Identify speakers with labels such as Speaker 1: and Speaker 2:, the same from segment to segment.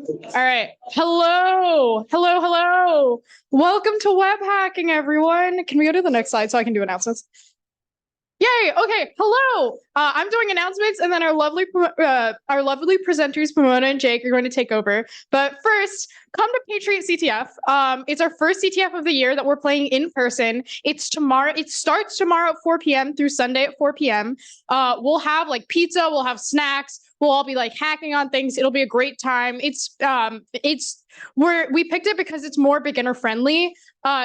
Speaker 1: All right. Hello. Welcome to web hacking, everyone. Can we go to the next slide so I can do announcements? Yay. Okay. Hello. I'm doing announcements, and then our lovely presenters, Pomona and Jake, are going to take over. But first, come to Patriot CTF. It's our first CTF of the year that we're playing in person. It's tomorrow. It starts tomorrow at 4 p.m. through Sunday at 4 p.m. We'll have like pizza. We'll have snacks. We'll all be like hacking on things. It'll be a great time. We picked it because it's more beginner friendly.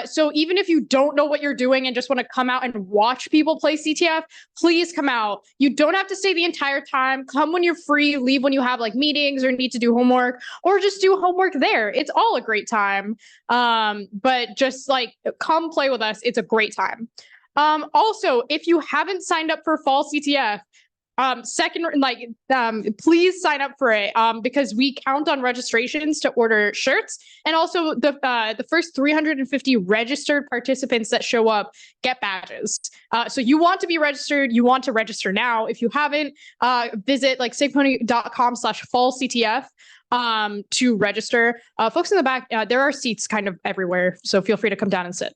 Speaker 1: So even if you don't know what you're doing and just want to come out and watch people play CTF, please come out. You don't have to stay the entire time. Come when you're free, leave when you have like meetings or need to do homework, or just do homework there. It's all a great time. But just like come play with us. It's a great time. Also, if you haven't signed up for fall CTF, please sign up for it because we count on registrations to order shirts, and also the first 350 registered participants that show up get badges. So you want to be registered, you want to register now. If you haven't, visit like SIGPwny.com/fallctf to register. Folks in the back, there are seats kind of everywhere, so feel free to come down and sit.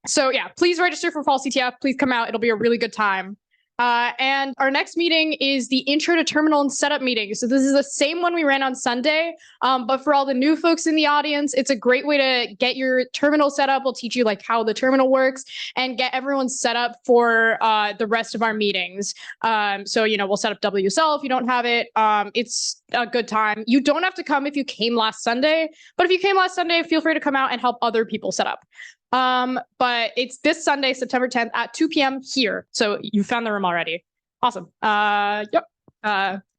Speaker 1: So yeah, please register for fall CTF. Please come out. It'll be a really good time. And our next meeting is the intro to terminal and setup meeting. So this is the same one we ran on Sunday, but for all the new folks in the audience, it's a great way to get your terminal set up. We'll teach you like how the terminal works and get everyone set up for the rest of our meetings. So, we'll set up WSL if you don't have it. It's a good time. You don't have to come if you came last Sunday, but if you came last Sunday, feel free to come out and help other people set up. But it's this Sunday, September 10th at 2 p.m. here. So you found the room already. Awesome. Yep.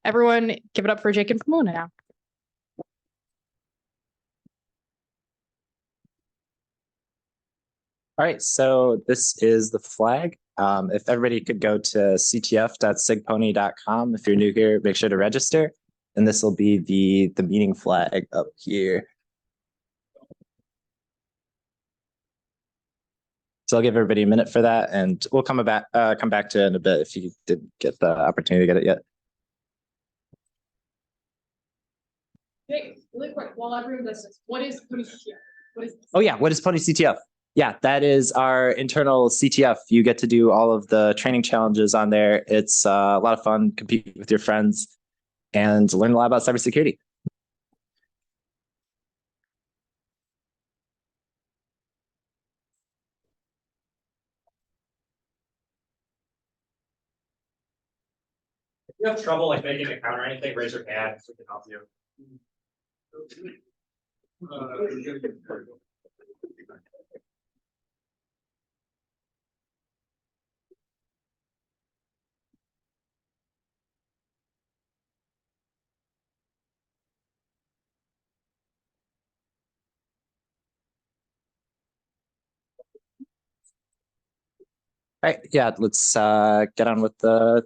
Speaker 1: Everyone give it up for Jake and Pomona now.
Speaker 2: All right, so this is the flag. If everybody could go to ctf.sigpwny.com. If you're new here, make sure to register. And this will be the meeting flag up here. So I'll give everybody a minute for that, and we'll come back to it in a bit if you didn't get the opportunity to get it yet.
Speaker 1: Hey, really quick, while everyone does this, what is Pwny CTF? What is this?
Speaker 2: Oh yeah, what is Pwny CTF? Yeah, that is our internal CTF. You get to do all of the training challenges on there. It's a lot of fun, compete with your friends, and learn a lot about cybersecurity.
Speaker 3: If you have trouble like making an account or anything, raise your hand so we can help you.
Speaker 2: All right, yeah, let's get on with the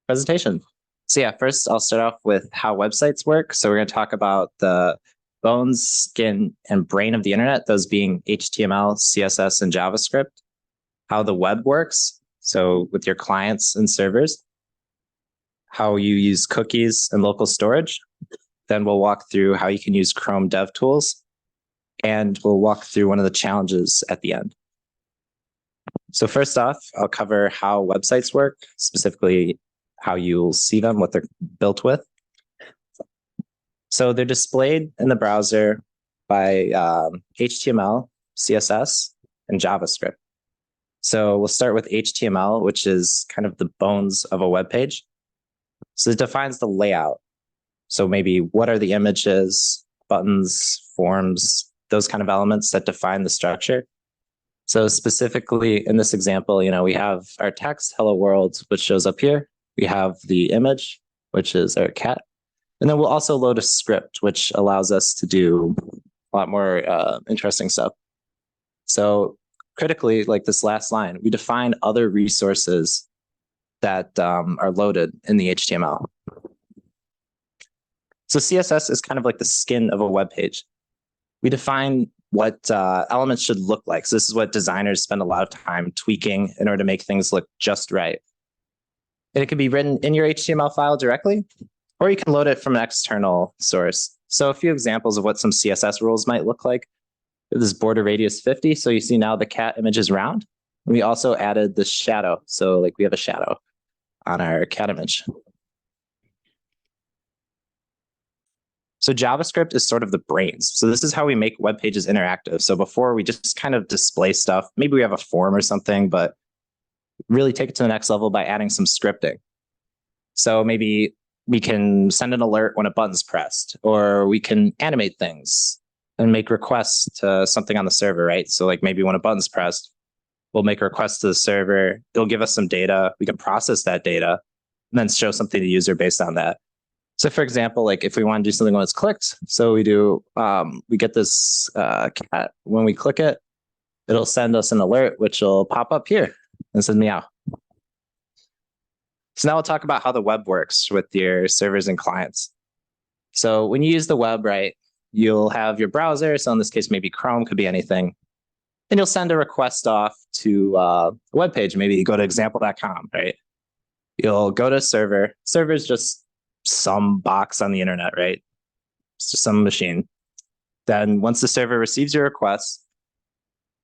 Speaker 2: presentation. So yeah, first I'll start off with how websites work. So we're going to talk about the bones, skin, and brain of the internet, those being HTML, CSS, and JavaScript. How the web works, so with your clients and servers. How you use cookies and local storage. Then we'll walk through how you can use Chrome Devtools. And we'll walk through one of the challenges at the end. So first off, I'll cover how websites work, specifically how you'll see them, what they're built with. So they're displayed in the browser by HTML, CSS, and JavaScript. So we'll start with HTML, which is kind of the bones of a web page. So it defines the layout. So maybe what are the images, buttons, forms, those kind of elements that define the structure. So specifically in this example, we have our text, hello world, which shows up here. We have the image, which is our cat. And then we'll also load a script, which allows us to do a lot more interesting stuff. So critically, like this last line, we define other resources that are loaded in the HTML. So CSS is kind of like the skin of a web page. We define what elements should look like. So this is what designers spend a lot of time tweaking in order to make things look just right. And it can be written in your HTML file directly, or you can load it from an external source. So a few examples of what some CSS rules might look like. This border radius 50. So you see now the cat image is round. We also added the shadow. So like we have a shadow on our cat image. So JavaScript is sort of the brains. So this is how we make web pages interactive. So before we just kind of display stuff, maybe we have a form or something, but really take it to the next level by adding some scripting. So maybe we can send an alert when a button's pressed, or we can animate things and make requests to something on the server, right? So like maybe when a button's pressed, we'll make a request to the server. It'll give us some data. We can process that data and then show something to the user based on that. So for example, like if we want to do something when it's clicked, so we do, we get this cat. When we click it, it'll send us an alert, which will pop up here and says meow. So now we'll talk about how the web works with your servers and clients. So when you use the web, right, you'll have your browser. So in this case, maybe Chrome, could be anything. And you'll send a request off to a web page. Maybe you go to example.com, right? You'll go to a server. Server is just some box on the internet, right? It's just some machine. Then once the server receives your request,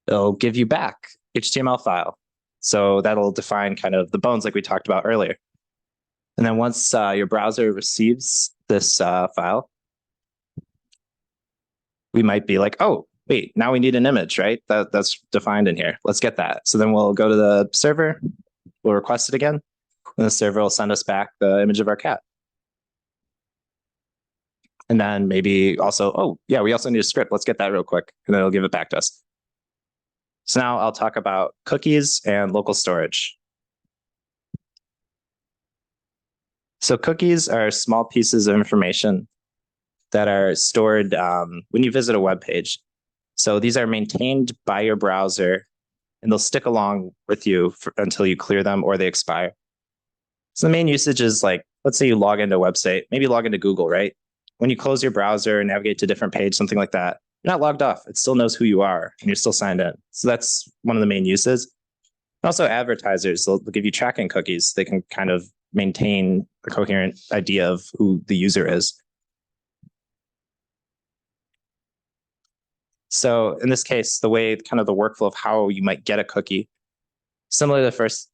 Speaker 2: it'll give you back HTML file. So that'll define kind of the bones like we talked about earlier. And then once your browser receives this file, we might be like, oh, wait, now we need an image, right? That's defined in here. Let's get that. So then we'll go to the server, we'll request it again, and the server will send us back the image of our cat. And then maybe also, oh, yeah, we also need a script. Let's get that real quick, and then it'll give it back to us. So now I'll talk about cookies and local storage. So cookies are small pieces of information that are stored when you visit a web page. So these are maintained by your browser, and they'll stick along with you until you clear them or they expire. So the main usage is like, let's say you log into a website, maybe log into Google, right? When you close your browser and navigate to a different page, something like that, you're not logged off. It still knows who you are and you're still signed in. So that's one of the main uses. Also advertisers, they'll give you tracking cookies. They can kind of maintain a coherent idea of who the user is. So in this case, the way kind of the workflow of how you might get a cookie, similar to the first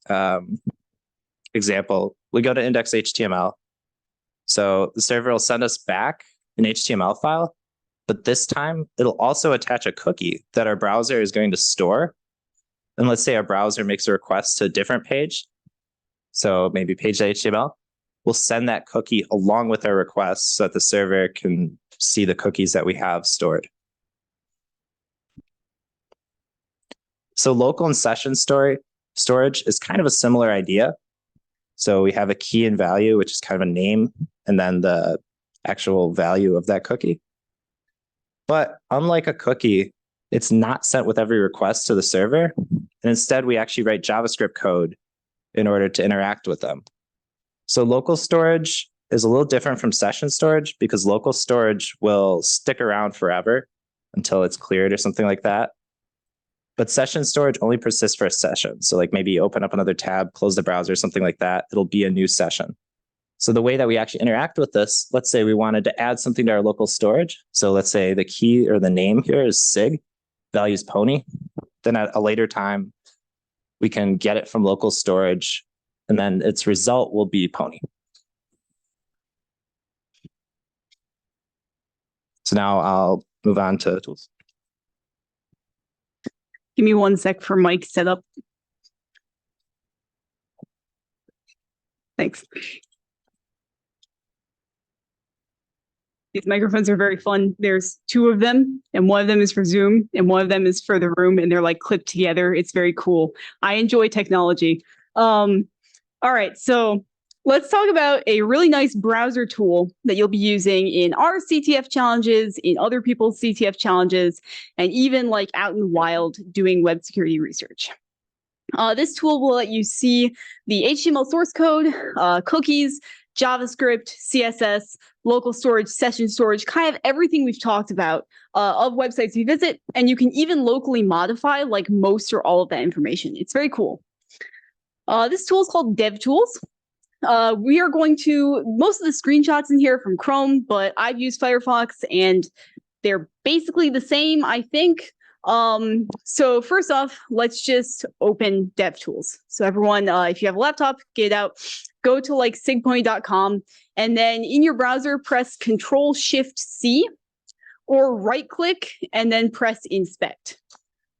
Speaker 2: example, we go to index.html. So the server will send us back an HTML file, but this time it'll also attach a cookie that our browser is going to store. And let's say our browser makes a request to a different page. So maybe page.html, we'll send that cookie along with our request so that the server can see the cookies that we have stored. So local and session storage is kind of a similar idea. So we have a key and value, which is kind of a name, and then the actual value of that cookie. But unlike a cookie, it's not sent with every request to the server. And instead, we actually write JavaScript code in order to interact with them. So local storage is a little different from session storage because local storage will stick around forever until it's cleared or something like that. But session storage only persists for a session. So like maybe you open up another tab, close the browser, something like that. It'll be a new session. So the way that we actually interact with this, let's say we wanted to add something to our local storage. So let's say the key or the name here is SIG, value is Pwny. Then at a later time, we can get it from local storage, and then its result will be Pwny. So now I'll move on to tools.
Speaker 4: Give me 1 sec for mic setup. Thanks. These microphones are very fun. There's 2 of them, and one of them is for Zoom, and one of them is for the room, and they're like clipped together. It's very cool. I enjoy technology. All right, so let's talk about a really nice browser tool that you'll be using in our CTF challenges, in other people's CTF challenges, and even like out in the wild doing web security research. This tool will let you see the HTML source code, cookies, JavaScript, CSS, local storage, session storage, kind of everything we've talked about of websites you visit. And you can even locally modify like most or all of that information. It's very cool. This tool is called Devtools. we are going to, most of the screenshots in here from Chrome, but I've used Firefox and they're basically the same, I think. So first off, let's just open Devtools. So everyone, if you have a laptop, get it out, go to like SIGPwny.com, and then in your browser, press Control-Shift-C or right click and then press inspect.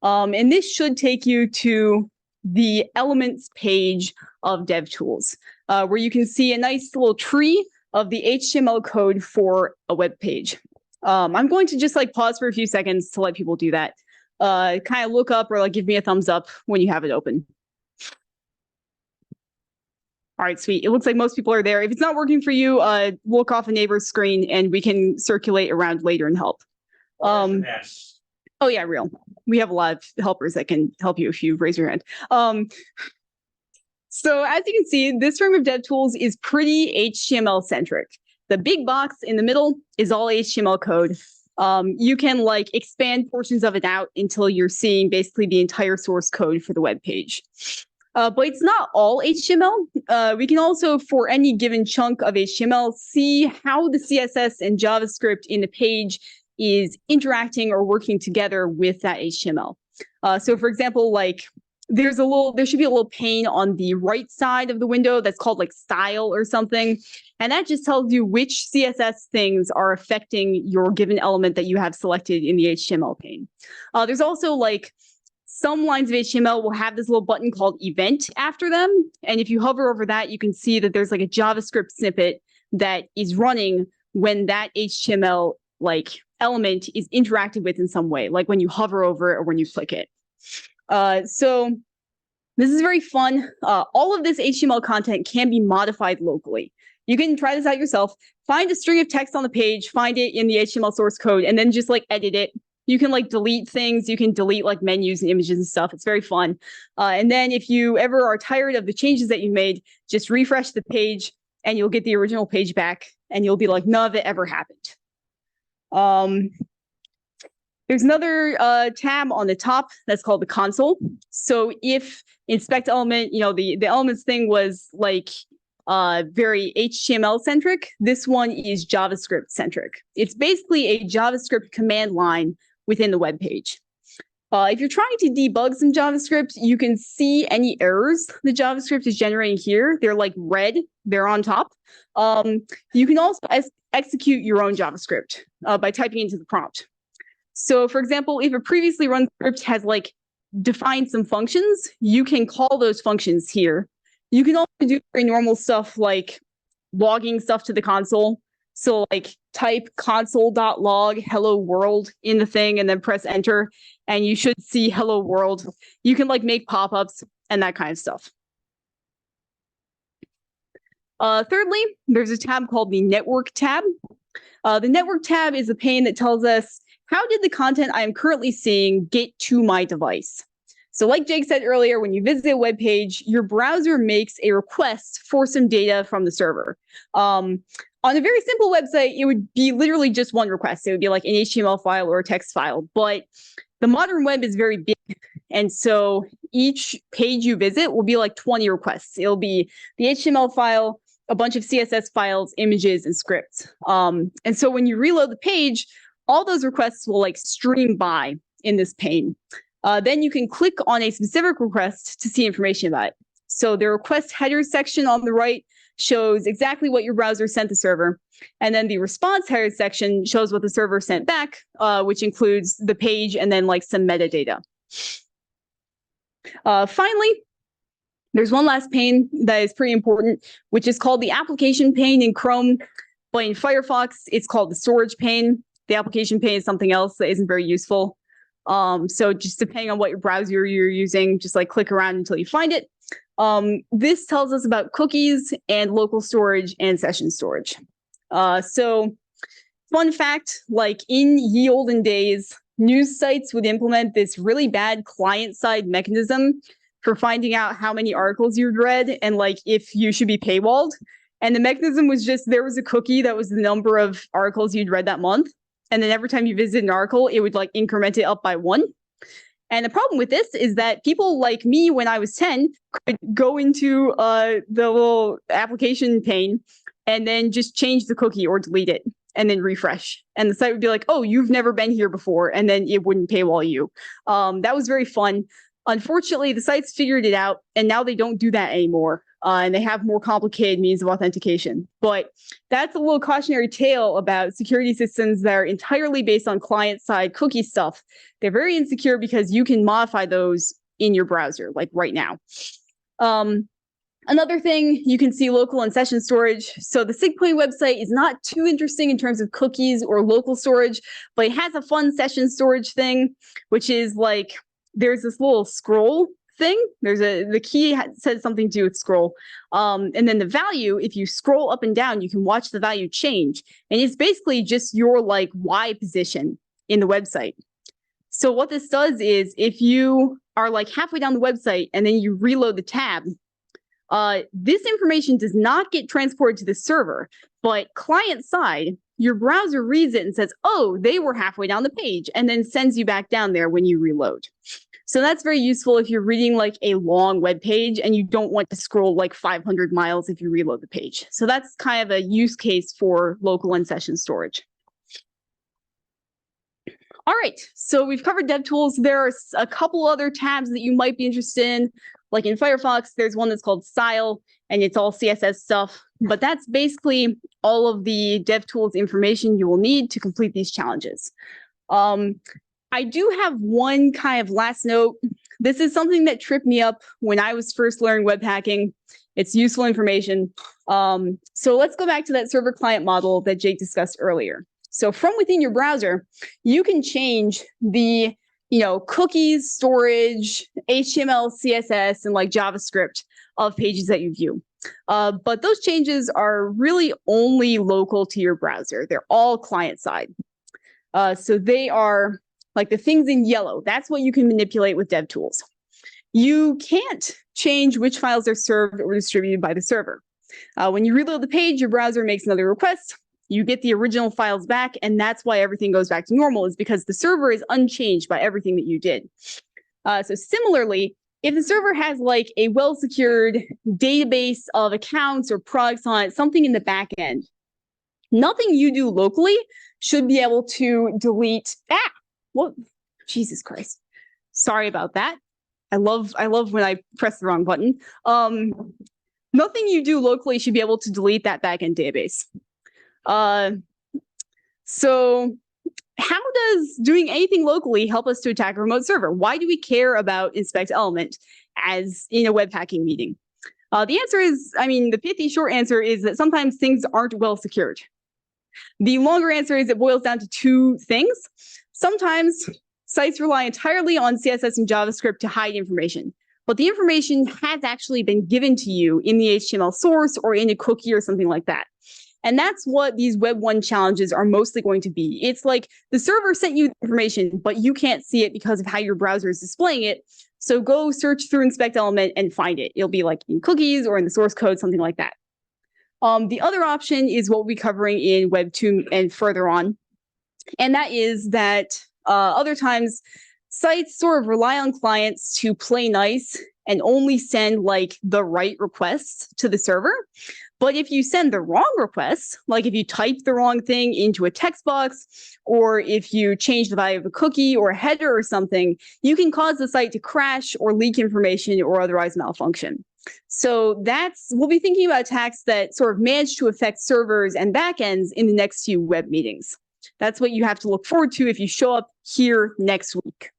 Speaker 4: And this should take you to the elements page of Devtools, where you can see a nice little tree of the HTML code for a web page. I'm going to just like pause for a few seconds to let people do that. Kind of look up or like give me a thumbs up when you have it open. All right, sweet. It looks like most people are there. If it's not working for you, look off a neighbor's screen and we can circulate around later and help. Oh yeah, real. We have a lot of helpers that can help you if you raise your hand. So as you can see, this frame of Devtools is pretty HTML centric. The big box in the middle is all HTML code. You can like expand portions of it out until you're seeing basically the entire source code for the web page. But it's not all HTML. We can also, for any given chunk of HTML, see how the CSS and JavaScript in the page is interacting or working together with that HTML. So for example, like there should be a little pane on the right side of the window that's called like style or something. And that just tells you which CSS things are affecting your given element that you have selected in the HTML pane. There's also like some lines of HTML will have this little button called event after them. And if you hover over that, you can see that there's like a JavaScript snippet that is running when that HTML like element is interacted with in some way, like when you hover over it or when you click it. So this is very fun. All of this HTML content can be modified locally. You can try this out yourself. Find a string of text on the page, find it in the HTML source code, and then just like edit it. You can like delete things. You can delete like menus and images and stuff. It's very fun. And then if you ever are tired of the changes that you made, just refresh the page and you'll get the original page back and you'll be like, none of it ever happened. There's another tab on the top that's called the console. So if inspect element, the elements thing was like very HTML centric, this one is JavaScript centric. It's basically a JavaScript command line within the web page. If you're trying to debug some JavaScript, you can see any errors the JavaScript is generating here. They're like red, they're on top. You can also execute your own JavaScript by typing into the prompt. So for example, if a previously run script has like defined some functions, you can call those functions here. You can also do very normal stuff like logging stuff to the console. So like type console.log hello world in the thing and then press enter and you should see hello world. You can like make pop-ups and that kind of stuff. Thirdly, there's a tab called the network tab. The network tab is a pane that tells us how did the content I am currently seeing get to my device? So like Jake said earlier, when you visit a web page, your browser makes a request for some data from the server. On a very simple website, it would be literally just one request. It would be like an HTML file or a text file. But the modern web is very big. And so each page you visit will be like 20 requests. It'll be the HTML file, a bunch of CSS files, images, and scripts. And so when you reload the page, all those requests will like stream by in this pane. Then you can click on a specific request to see information about it. So the request header section on the right shows exactly what your browser sent the server. And then the response header section shows what the server sent back, which includes the page and then like some metadata. Finally, there's one last pane that is pretty important, which is called the application pane in Chrome. But in Firefox, it's called the storage pane. The application pane is something else that isn't very useful. So just depending on what your browser you're using, just like click around until you find it. This tells us about cookies and local storage and session storage. So fun fact, like in ye olden days, news sites would implement this really bad client-side mechanism for finding out how many articles you'd read and like if you should be paywalled. And the mechanism was just, there was a cookie that was the number of articles you'd read that month. And then every time you visit an article, it would like increment it up by 1. And the problem with this is that people like me, when I was 10, could go into the little application pane and then just change the cookie or delete it and then refresh. And the site would be like, oh, you've never been here before. And then it wouldn't paywall you. That was very fun. Unfortunately, the sites figured it out, and now they don't do that anymore. And they have more complicated means of authentication. But that's a little cautionary tale about security systems that are entirely based on client-side cookie stuff. They're very insecure because you can modify those in your browser, like right now. Another thing, you can see local and session storage. So the SIGPwny website is not too interesting in terms of cookies or local storage, but it has a fun session storage thing, which is like, there's this little scroll thing. The key says something to do with scroll. And then the value, if you scroll up and down, you can watch the value change. And it's basically just your like Y position in the website. So what this does is if you are like halfway down the website and then you reload the tab, this information does not get transported to the server, but client side, your browser reads it and says, oh, they were halfway down the page, and then sends you back down there when you reload. So that's very useful if you're reading like a long web page and you don't want to scroll like 500 miles if you reload the page. So that's kind of a use case for local and session storage. All right, so we've covered Devtools. There are a couple other tabs that you might be interested in. Like in Firefox, there's one that's called Style, and it's all CSS stuff. But that's basically all of the Devtools information you will need to complete these challenges. I do have one kind of last note. This is something that tripped me up when I was first learning web hacking. It's useful information. So let's go back to that server client model that Jake discussed earlier. So from within your browser, you can change the cookies, storage, HTML, CSS, and like JavaScript of pages that you view. But those changes are really only local to your browser. They're all client side. So they are like the things in yellow. That's what you can manipulate with Devtools. You can't change which files are served or distributed by the server. When you reload the page, your browser makes another request. You get the original files back, and that's why everything goes back to normal, is because the server is unchanged by everything that you did. So similarly, if the server has like a well-secured database of accounts or products on it, something in the back end, nothing you do locally should be able to delete. What? Jesus Christ. Sorry about that. I love when I press the wrong button. Nothing you do locally should be able to delete that backend database. So how does doing anything locally help us to attack a remote server? Why do we care about inspect element as in a web hacking meeting? The answer is, the pithy short answer is that sometimes things aren't well secured. The longer answer is it boils down to two things. Sometimes sites rely entirely on CSS and JavaScript to hide information, but the information has actually been given to you in the HTML source or in a cookie or something like that. And that's what these Web 1 challenges are mostly going to be. It's like the server sent you the information, but you can't see it because of how your browser is displaying it. So go search through inspect element and find it. It'll be like in cookies or in the source code, something like that. The other option is what we'll be covering in Web 2 and further on. And that is that other times sites sort of rely on clients to play nice and only send like the right requests to the server. But if you send the wrong requests, like if you type the wrong thing into a text box, or if you change the value of a cookie or a header or something, you can cause the site to crash or leak information or otherwise malfunction. So we'll be thinking about attacks that sort of manage to affect servers and backends in the next few web meetings. That's what you have to look forward to if you show up here next week.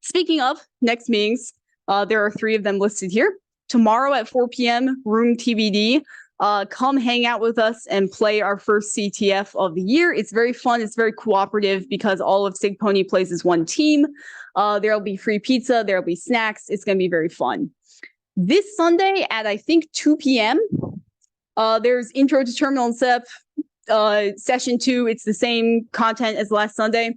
Speaker 4: Speaking of next meetings, there are 3 of them listed here. Tomorrow at 4 p.m., room TBD. Come hang out with us and play our first CTF of the year. It's very fun. It's very cooperative because all of SIGPwny plays as one team. There'll be free pizza. There'll be snacks. It's going to be very fun. This Sunday at, I think, 2 p.m., there's Intro to Terminal and Setup, session 2. It's the same content as last Sunday.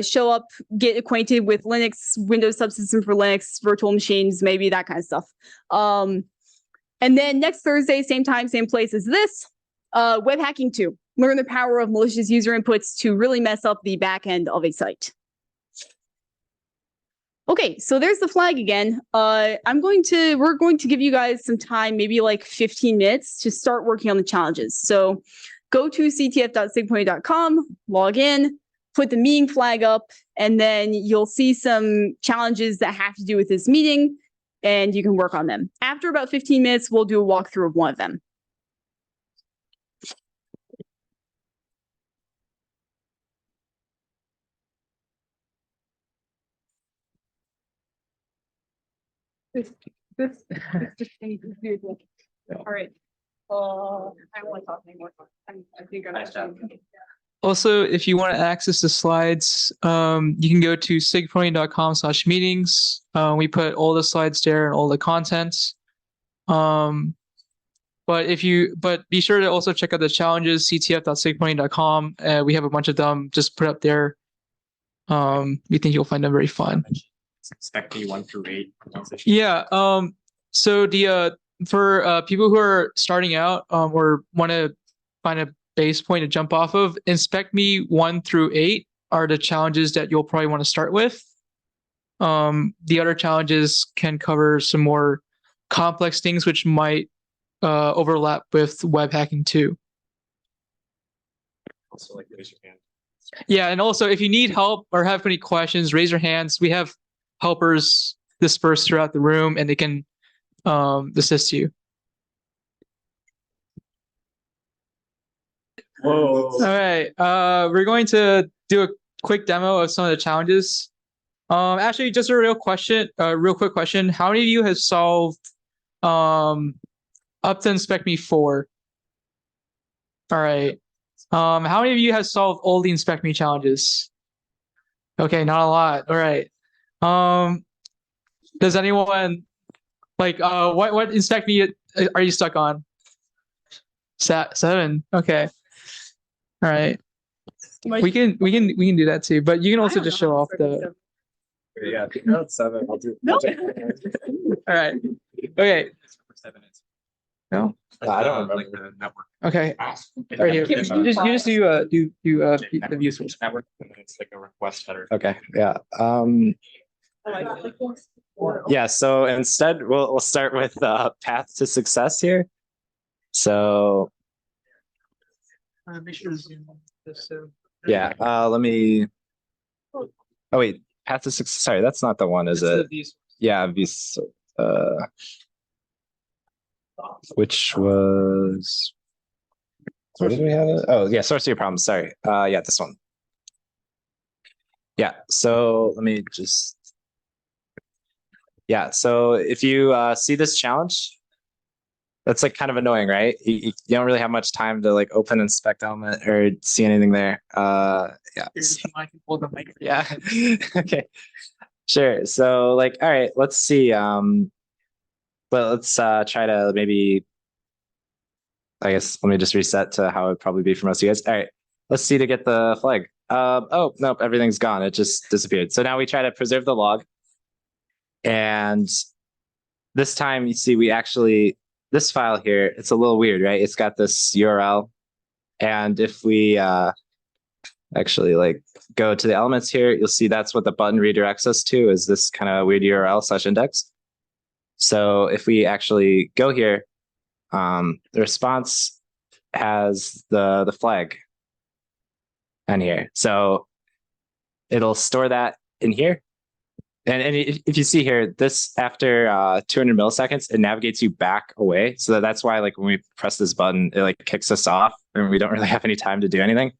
Speaker 4: Show up, get acquainted with Linux, Windows subsystem for Linux, virtual machines, maybe that kind of stuff. And then next Thursday, same time, same place as this, Web Hacking 2. learn the power of malicious user inputs to really mess up the back end of a site. Okay, so there's the flag again. We're going to give you guys some time, maybe like 15 minutes to start working on the challenges. So go to ctf.sigpwny.com, log in, put the meeting flag up, and then you'll see some challenges that have to do with this meeting, and you can work on them. After about 15 minutes, we'll do a walkthrough of one of them. This just needs to do with all right. I don't want to talk anymore. I think I'm
Speaker 5: Also, if you want to access the slides, you can go to sigpwny.com/meetings. We put all the slides there and all the contents. But be sure to also check out the challenges, ctf.sigpwny.com. We have a bunch of them just put up there. We think you'll find them very fun.
Speaker 3: SIGPwny 1 through 8.
Speaker 5: Yeah. So for people who are starting out or want to find a base point to jump off of, SIGPwny 1 through 8 are the challenges that you'll probably want to start with. The other challenges can cover some more complex things which might overlap with web hacking too.
Speaker 3: Also, like, raise your hand.
Speaker 5: Yeah, and also if you need help or have any questions, raise your hands. We have helpers dispersed throughout the room, and they can assist you.
Speaker 3: Whoa.
Speaker 5: All right, we're going to do a quick demo of some of the challenges. Actually, just a real quick question. How many of you have solved up to SIGPwny 4? All right. How many of you have solved all the SIGPwny challenges? Okay, not a lot. All right. Does anyone like what SIGPwny are you stuck on? 7. Okay. All right. We can do that too, but you can also just show off the.
Speaker 2: Yeah, no, it's 7. I'll do.
Speaker 4: No.
Speaker 5: All right. Okay.
Speaker 3: 7 is.
Speaker 5: No.
Speaker 2: I don't remember.
Speaker 3: Like the network.
Speaker 5: Okay. Right here. You just do the view switch.
Speaker 3: Network, and then it's like a request header.
Speaker 2: Okay. Yeah. Yeah. So instead, we'll start with path to success here. So
Speaker 5: Make sure to zoom on this.
Speaker 2: yeah. Let me. Oh wait. Path to success. Sorry, that's not the one, is it? Yeah. Which was. Where did we have it? Oh yeah, source of your problems. Sorry. Yeah, this one. Yeah. So let me just. Yeah. So if you see this challenge, that's like kind of annoying, right? You don't really have much time to like open inspect element or see anything there. Yeah. Yeah. Okay. Sure. So like, all right, let's see. But let's try to maybe. I guess let me just reset to how it'd probably be for most of you guys. All right, let's see to get the flag. Oh, nope, everything's gone. It just disappeared. So now we try to preserve the log. And this time you see we actually, this file here, it's a little weird, right? It's got this URL. And if we actually like go to the elements here, you'll see that's what the button redirects us to, is this kind of weird URL /index. So if we actually go here, the response has the flag in here. So it'll store that in here. And if you see here, this after 200 milliseconds, it navigates you back away. So that's why like when we press this button, it like kicks us off and we don't really have any time to do anything.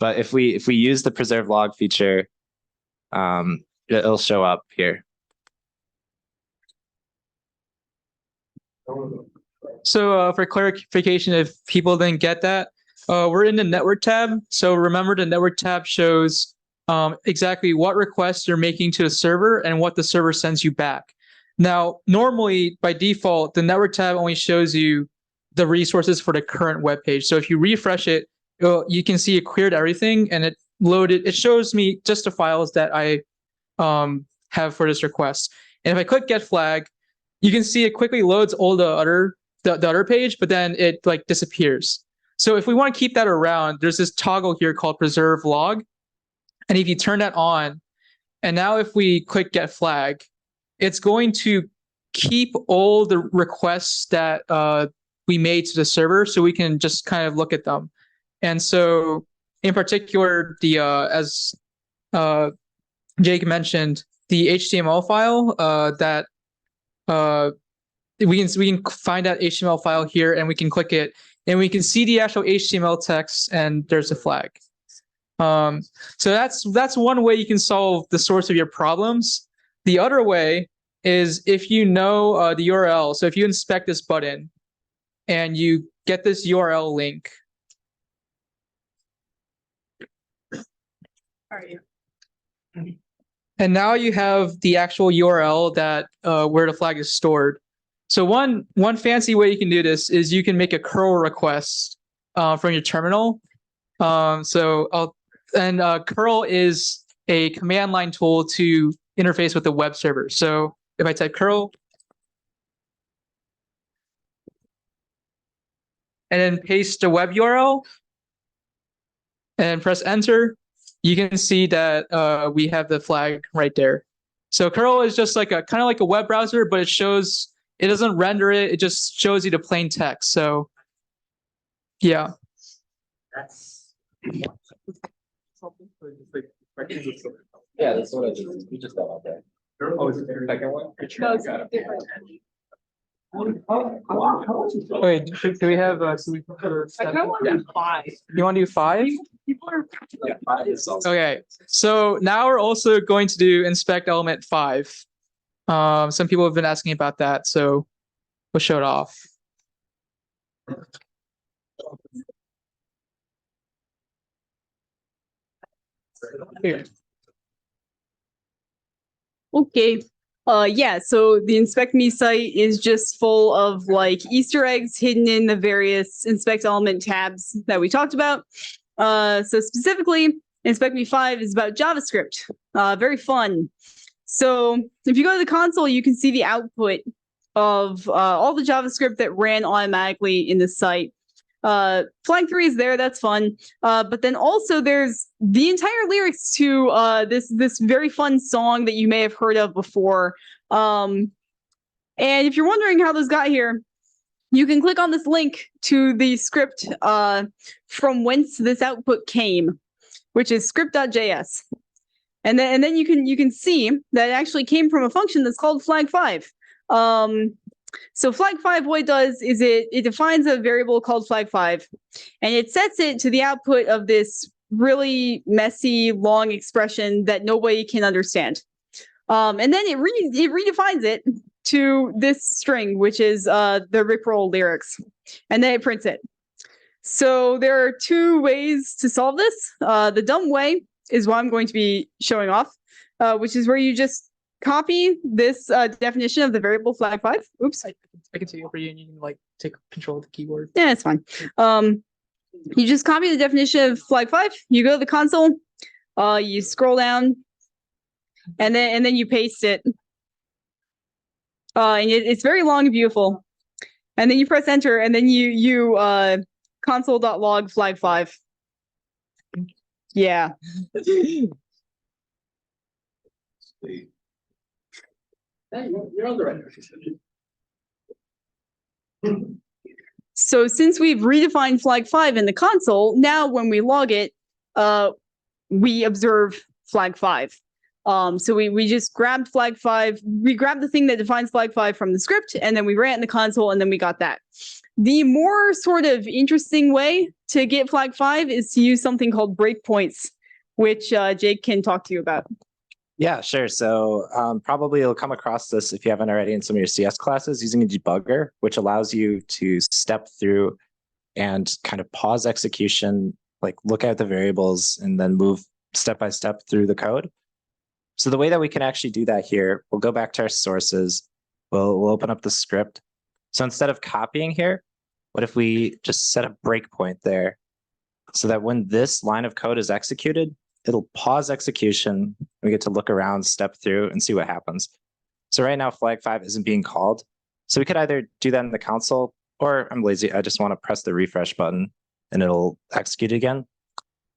Speaker 2: But if we use the preserve log feature, it'll show up here.
Speaker 5: So for clarification, if people didn't get that, we're in the network tab. So remember, the network tab shows exactly what requests you're making to the server and what the server sends you back. Now, normally by default, the network tab only shows you the resources for the current web page. So if you refresh it, you can see it cleared everything and it loaded. It shows me just the files that I have for this request. And if I click get flag, you can see it quickly loads all the other page, but then it like disappears. So if we want to keep that around, there's this toggle here called preserve log. And if you turn that on, and now if we click get flag, it's going to keep all the requests that we made to the server so we can just kind of look at them. And so in particular, the as Jake mentioned, the HTML file that we can find that HTML file here and we can click it and we can see the actual HTML text and there's a flag. So that's one way you can solve the source of your problems. The other way is if you know the URL. So if you inspect this button and you get this URL link. And now you have the actual URL that where the flag is stored. So one fancy way you can do this is you can make a curl request from your terminal. Curl is a command line tool to interface with the web server. So if I type curl and then paste the web URL and press enter, you can see that we have the flag right there. So curl is just like kind of like a web browser, but it doesn't render it. It just shows you the plain text. So yeah.
Speaker 2: Yeah, that's what I did. We just got out there. Oh, is it the second one?
Speaker 4: No, it's different.
Speaker 5: Wait, do we have
Speaker 4: I kind of want to do 5.
Speaker 5: You want to do 5?
Speaker 4: People are.
Speaker 2: Yeah, five is also.
Speaker 5: Okay, so now we're also going to do inspect element 5. Some people have been asking about that, so we'll show it off. Here.
Speaker 4: Okay. Yeah, so the SIGPwny site is just full of like Easter eggs hidden in the various inspect element tabs that we talked about. So specifically, SIGPwny 5 is about JavaScript. Very fun. So if you go to the console, you can see the output of all the JavaScript that ran automatically in the site. Flag 3 is there, that's fun. But then also there's the entire lyrics to this very fun song that you may have heard of before. And if you're wondering how those got here, you can click on this link to the script from whence this output came, which is script.js. And then you can see that it actually came from a function that's called flag5. So flag5, what it does is it defines a variable called flag5, and it sets it to the output of this really messy, long expression that nobody can understand. And then it redefines it to this string, which is the Rickroll lyrics, and then it prints it. So there are 2 ways to solve this. The dumb way is what I'm going to be showing off, which is where you just copy this definition of the variable flag5. Oops.
Speaker 5: I can take it over you and you can like take control of the keyboard.
Speaker 4: Yeah, it's fine. You just copy the definition of flag5. You go to the console, you scroll down, and then you paste it. And it's very long and beautiful. And then you press enter, and then you console.log flag5. Yeah.
Speaker 2: You're on the right.
Speaker 4: So since we've redefined flag5 in the console, now when we log it, we observe flag5. So we just grabbed flag5, we grabbed the thing that defines flag5 from the script, and then we ran it in the console, and then we got that. The more sort of interesting way to get flag5 is to use something called breakpoints, which Jake can talk to you about.
Speaker 2: Yeah, sure. So probably you'll come across this if you haven't already in some of your CS classes using a debugger, which allows you to step through and kind of pause execution, like look at the variables and then move step by step through the code. So the way that we can actually do that here, we'll go back to our sources. We'll open up the script. So instead of copying here, what if we just set a breakpoint there so that when this line of code is executed, it'll pause execution. We get to look around, step through, and see what happens. So right now, flag5 isn't being called. So we could either do that in the console, or I'm lazy. I just want to press the refresh button. and it'll execute again.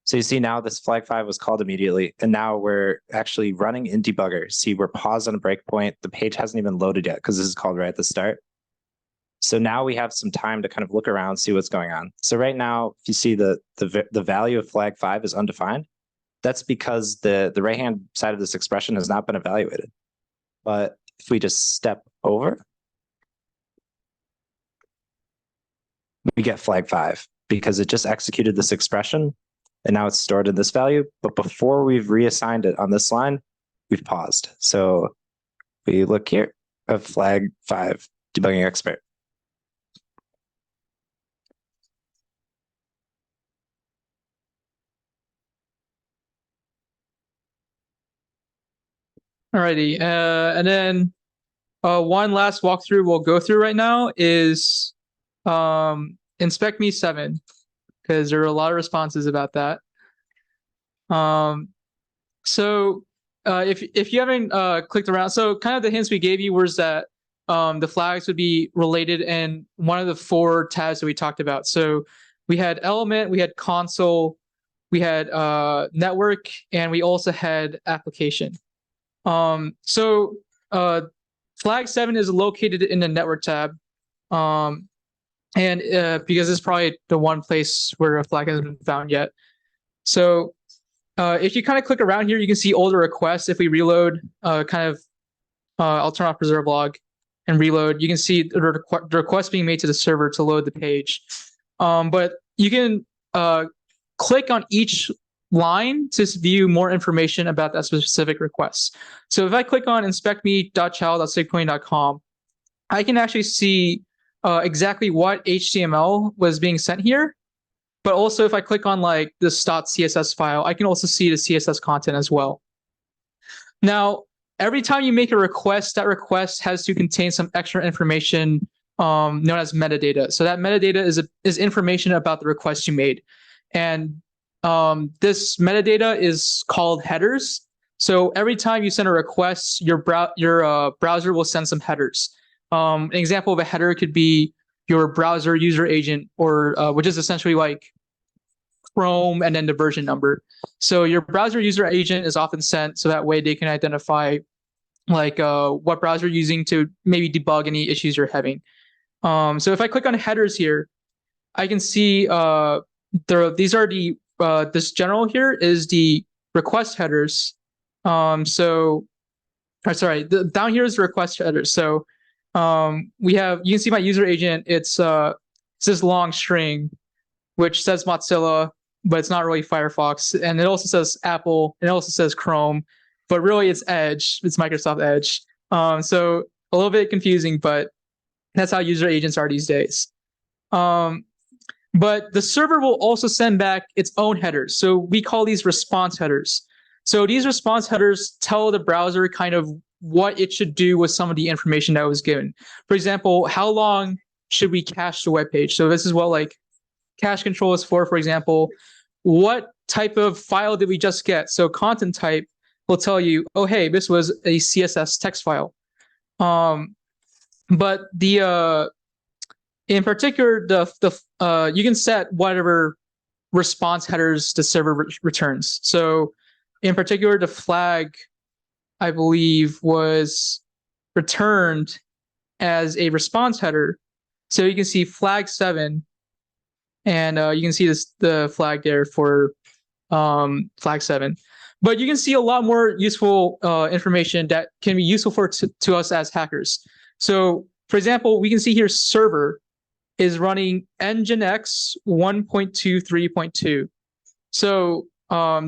Speaker 2: So you see now this flag 5 was called immediately, and now we're actually running in debugger. See, we're paused on a breakpoint. The page hasn't even loaded yet because this is called right at the start. So now we have some time to kind of look around, see what's going on. So right now, if you see the value of flag 5 is undefined, that's because the right-hand side of this expression has not been evaluated. But if we just step over, we get flag 5 because it just executed this expression and now it's stored in this value. But before we've reassigned it on this line, we've paused. So we look here of flag 5 debugging expert.
Speaker 5: Alrighty, and then one last walkthrough we'll go through right now is SIGPwny 7, because there are a lot of responses about that. So if you haven't clicked around, so kind of the hints we gave you was that the flags would be related in one of the 4 tabs that we talked about. So we had element, we had console, we had network, and we also had application. So flag 7 is located in the network tab. And because it's probably the one place where a flag hasn't been found yet. So if you kind of click around here, you can see all the requests. If we reload, I'll turn off preserve log and reload. You can see the request being made to the server to load the page. But you can click on each line to view more information about that specific request. So if I click on inspectme.child.sigpwny.com, I can actually see exactly what HTML was being sent here. But also if I click on like this .css file, I can also see the CSS content as well. Now, every time you make a request, that request has to contain some extra information known as metadata. So that metadata is information about the request you made. And this metadata is called headers. So every time you send a request, your browser will send some headers. An example of a header could be your browser user agent, or which is essentially like Chrome and then the version number. So your browser user agent is often sent so that way they can identify like what browser you're using to maybe debug any issues you're having. So if I click on headers here, I can see these are the this general here is the request headers. Down here is the request headers. So you can see my user agent. It's this long string, which says Mozilla, but it's not really Firefox. And it also says Apple, and it also says Chrome, but really it's Edge. It's Microsoft Edge. So a little bit confusing, but that's how user agents are these days. But the server will also send back its own headers. So we call these response headers. So these response headers tell the browser kind of what it should do with some of the information that was given. For example, how long should we cache the web page? So this is what like cache control is for example. What type of file did we just get? So content type will tell you, oh, hey, this was a CSS text file. But in particular, you can set whatever response headers the server returns. So in particular, the flag, I believe, was returned as a response header. So you can see flag 7, and you can see the flag there for flag 7. But you can see a lot more useful information that can be useful to us as hackers. So for example, we can see here server is running Nginx 1.23.2. So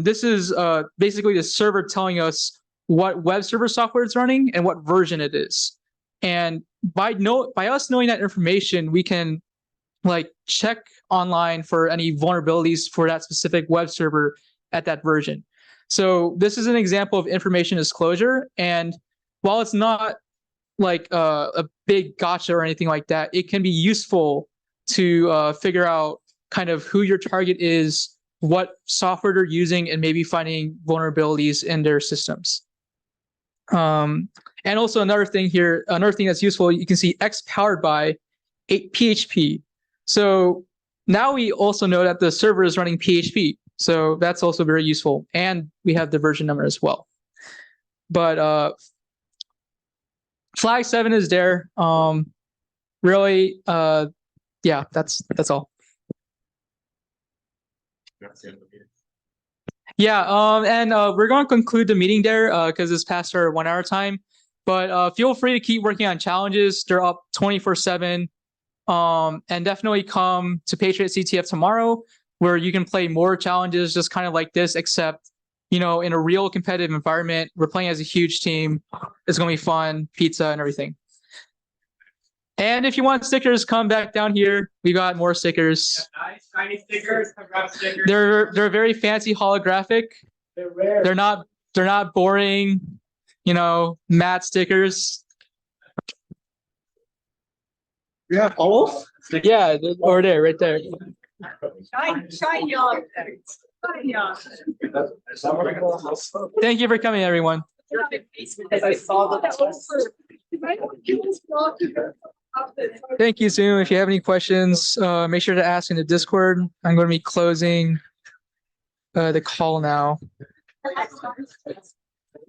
Speaker 5: this is basically the server telling us what web server software it's running and what version it is. And by us knowing that information, we can like check online for any vulnerabilities for that specific web server at that version. So this is an example of information disclosure. And while it's not like a big gotcha or anything like that, it can be useful to figure out kind of who your target is, what software they're using, and maybe finding vulnerabilities in their systems. And also another thing that's useful, you can see X powered by PHP. So now we also know that the server is running PHP. So that's also very useful. And we have the version number as well. But flag 7 is there. Really, yeah, that's all. Yeah, and we're going to conclude the meeting there because it's past our 1 hour time. But feel free to keep working on challenges. They're up 24/7. And definitely come to Patriot CTF tomorrow, where you can play more challenges, just kind of like this, except, you know, in a real competitive environment. We're playing as a huge team. It's going to be fun, pizza and everything. And if you want stickers, come back down here. We got more stickers.
Speaker 3: Nice, shiny stickers. Stickers.
Speaker 5: They're very fancy holographic.
Speaker 3: They're rare.
Speaker 5: They're not boring, you know, matte stickers.
Speaker 3: You have all?
Speaker 5: Yeah, over there, right there.
Speaker 4: Shiny on. Shiny on.
Speaker 5: Thank you for coming, everyone.
Speaker 3: I saw
Speaker 5: Thank you, Zoom. If you have any questions, make sure to ask in the Discord. I'm going to be closing the call now.